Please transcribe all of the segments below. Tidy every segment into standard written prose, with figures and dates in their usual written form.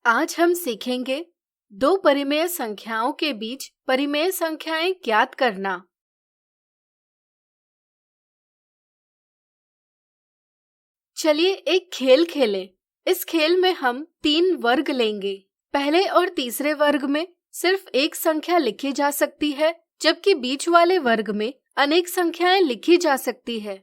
आज हम सीखेंगे दो परिमेय संख्याओं के बीच परिमेय संख्याएं ज्ञात करना। चलिए एक खेल खेलें। इस खेल में हम 3 वर्ग लेंगे। पहले और तीसरे वर्ग में सिर्फ एक संख्या लिखी जा सकती है, जबकि बीच वाले वर्ग में अनेक संख्याएं लिखी जा सकती है।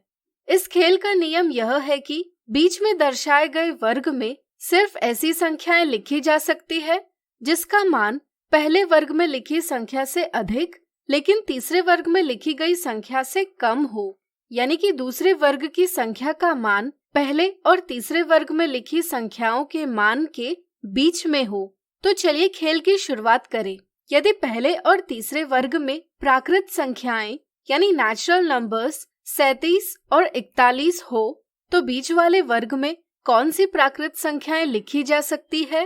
इस खेल का नियम यह है कि बीच में दर्शाए गए वर्ग में सिर्फ ऐसी संख्याएं लिखी जा सकती है जिसका मान पहले वर्ग में लिखी संख्या से अधिक लेकिन तीसरे वर्ग में लिखी गई संख्या से कम हो, यानी कि दूसरे वर्ग की संख्या का मान पहले और तीसरे वर्ग में लिखी संख्याओं के मान के बीच में हो। तो चलिए खेल की शुरुआत करें। यदि पहले और तीसरे वर्ग में प्राकृत संख्याएं यानी नेचुरल नंबर्स 37 और 41 हो, तो बीच वाले वर्ग में कौन सी प्राकृत संख्याएं लिखी जा सकती है?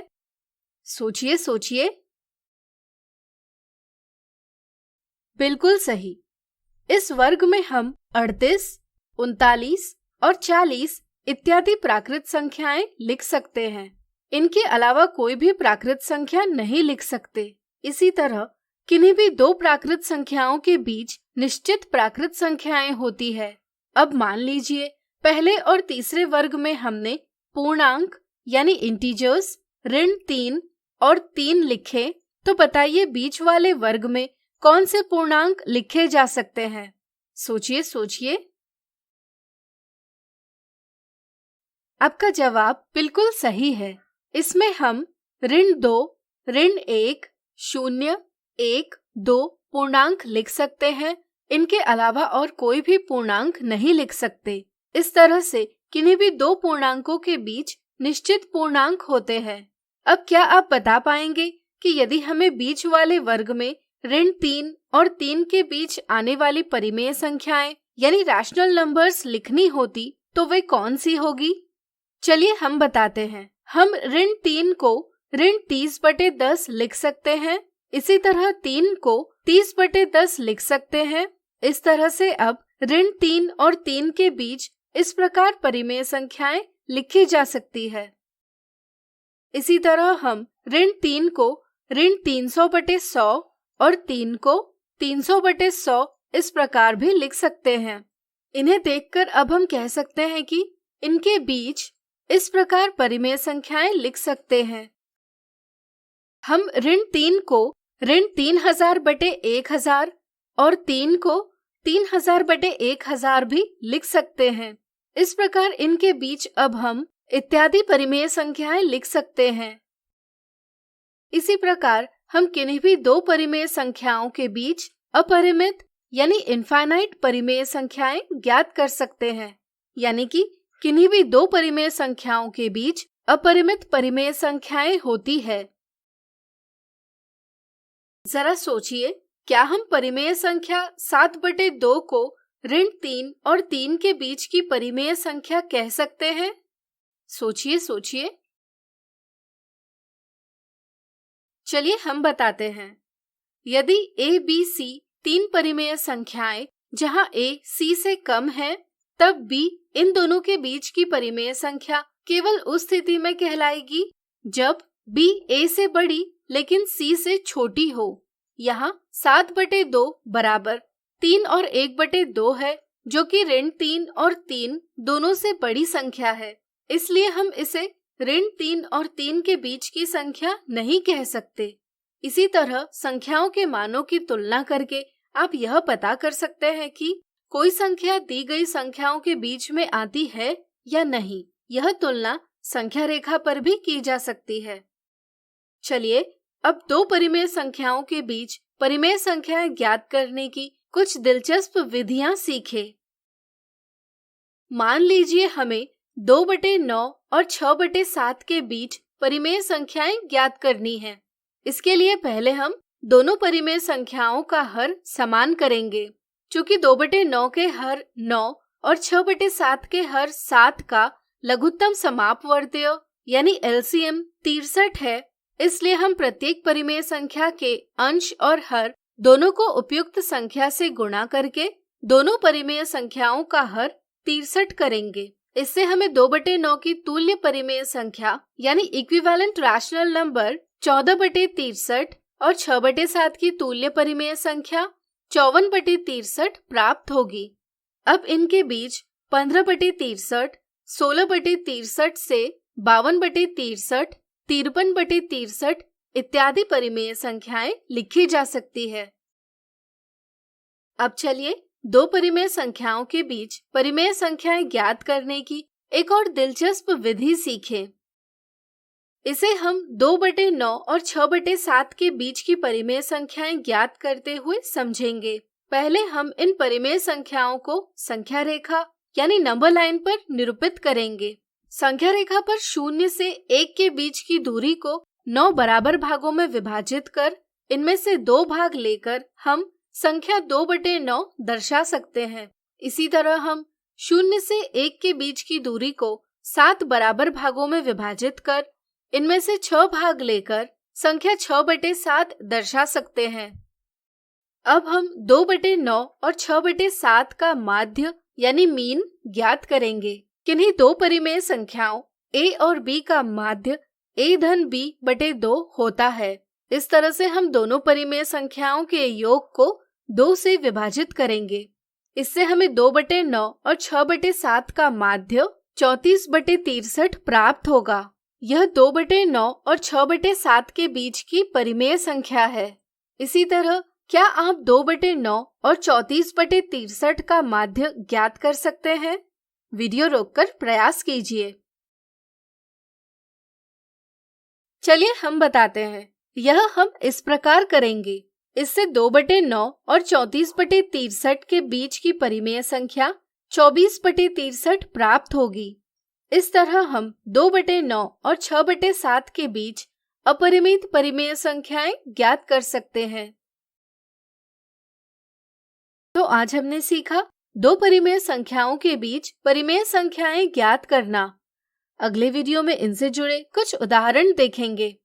सोचिए सोचिए। बिल्कुल सही। इस वर्ग में हम 38, 39 और 40 इत्यादि प्राकृत संख्याएं लिख सकते हैं। इनके अलावा कोई भी प्राकृत संख्या नहीं लिख सकते। इसी तरह किन्हीं भी दो प्राकृत संख्याओं के बीच निश्चित प्राकृत संख्याएं होती है। अब मान लीजिए पहले और तीसरे वर्ग में हमने पूर्णांक यानी इंटीजर्स ऋण 3 और 3 लिखे, तो बताइए बीच वाले वर्ग में कौन से पूर्णांक लिखे जा सकते हैं? सोचिए सोचिए। आपका जवाब बिल्कुल सही है। इसमें हम ऋण 2, ऋण 1, 0, 1, 2 पूर्णांक लिख सकते हैं। इनके अलावा और कोई भी पूर्णांक नहीं लिख सकते। इस तरह से किन्हीं भी दो पूर्णांकों के बीच निश्चित पूर्णांक होते हैं। अब क्या आप बता पाएंगे कि यदि हमें बीच वाले वर्ग में ऋण 3 और 3 के बीच आने वाली परिमेय संख्याएं यानी रैशनल नंबर्स लिखनी होती तो वे कौन सी होगी? चलिए हम बताते हैं। हम ऋण 3 को ऋण 30/10 लिख सकते हैं। इसी तरह 3 को 30/10 लिख सकते हैं। इस तरह से अब ऋण 3 और 3 के बीच इस प्रकार परिमेय संख्याएं लिखी जा सकती है। इसी तरह हम ऋण 3 को ऋण 300/100 और 3 को 300/100 इस प्रकार भी लिख सकते हैं। इन्हें देखकर अब हम कह सकते हैं कि इनके बीच इस प्रकार परिमेय संख्याएं लिख सकते हैं। हम ऋण 3 को ऋण 3000/1000 और 3 को 3000/1000 भी लिख सकते हैं। इस प्रकार इनके बीच अब हम इत्यादि परिमेय संख्याएं लिख सकते हैं। इसी प्रकार हम किन्हीं भी दो परिमेय संख्याओं के बीच अपरिमित यानी इनफाइनाइट परिमेय संख्याएं ज्ञात कर सकते हैं, यानी कि किन्हीं भी दो परिमेय संख्याओं के बीच अपरिमित परिमेय संख्याएं होती है। जरा सोचिए, क्या हम परिमेय संख्या 7/2 को ऋण 3 और 3 के बीच की परिमेय संख्या कह सकते हैं? सोचिए सोचिए। चलिए हम बताते हैं। यदि A, B, C 3 परिमेय संख्याएं जहां A C से कम है, तब B इन दोनों के बीच की परिमेय संख्या केवल उस स्थिति में कहलाएगी जब B A से बड़ी लेकिन C से छोटी हो। यहाँ 7/2 बराबर 3 और 1/2 है, जो कि ऋण 3 और 3 दोनों से बड़ी संख्या है। इसलिए हम इसे ऋण 3 और 3 के बीच की संख्या नहीं कह सकते। इसी तरह संख्याओं के मानों की तुलना करके आप यह पता कर सकते हैं कि कोई संख्या दी गई संख्याओं के बीच में आती है या नहीं। यह तुलना संख्या रेखा पर भी की जा सकती है। चलिए अब दो परिमेय संख्याओं के बीच परिमेय संख्याएं ज्ञात करने की कुछ दिलचस्प विधियां सीखें। मान लीजिए हमें 2/9 और 6/7 के बीच परिमेय संख्याएं ज्ञात करनी है। इसके लिए पहले हम दोनों परिमेय संख्याओं का हर समान करेंगे। चूंकि 2/9 के हर 9 और 6/7 के हर 7 का लघुत्तम समापवर्तीय यानी LCM 63 है, इसलिए हम प्रत्येक परिमेय संख्या के अंश और हर दोनों को उपयुक्त संख्या से गुणा करके दोनों परिमेय संख्याओं का हर 63 करेंगे। इससे हमें 2/9 की तुल्य परिमेय संख्या यानी इक्विवेलेंट रैशनल नंबर 14/63 और 6/7 की तुल्य परिमेय संख्या 54/63 प्राप्त होगी। अब इनके बीच 15/63, 16/63 से 52/63, 53/63 इत्यादि परिमेय संख्याएं लिखी जा सकती है। अब चलिए दो परिमेय संख्याओं के बीच परिमेय संख्याएं ज्ञात करने की एक और दिलचस्प विधि सीखें। इसे हम 2/9 और 6/7 के बीच की परिमेय संख्याएं ज्ञात करते हुए समझेंगे। पहले हम इन परिमेय संख्याओं को संख्या रेखा यानी नंबर लाइन पर निरूपित करेंगे। संख्या रेखा पर 0 से 1 के बीच की दूरी को 9 बराबर भागों में विभाजित कर इनमें से 2 भाग लेकर हम संख्या 2/9 दर्शा सकते हैं। इसी तरह हम 0 से 1 के बीच की दूरी को 7 बराबर भागों में विभाजित कर इनमें से 6 भाग लेकर संख्या 6/7 दर्शा सकते हैं। अब हम 2/9 और 6/7 का माध्य यानी मीन ज्ञात करेंगे। किन्हीं दो परिमेय संख्याओं a और b का माध्य a-b/2 होता है। इस तरह से हम दोनों परिमेय संख्याओं के योग को 2 से विभाजित करेंगे। इससे हमें 2/9 और 6/7 का माध्य 34/63 प्राप्त होगा। यह 2/9 और 6/7 के बीच की परिमेय संख्या है। इसी तरह क्या आप 2/9 और 34/63 का माध्य ज्ञात कर सकते हैं? वीडियो रोककर प्रयास कीजिए। चलिए हम बताते हैं। यह हम इस प्रकार करेंगे। इससे 2/9 और 34/63 के बीच की परिमेय संख्या 24/63 प्राप्त होगी। इस तरह हम 2/9 और 6/7 के बीच अपरिमित परिमेय संख्याएं ज्ञात कर सकते हैं। तो आज हमने सीखा दो परिमेय संख्याओं के बीच परिमेय संख्याएं ज्ञात करना। अगले वीडियो में इनसे जुड़े कुछ उदाहरण देखेंगे।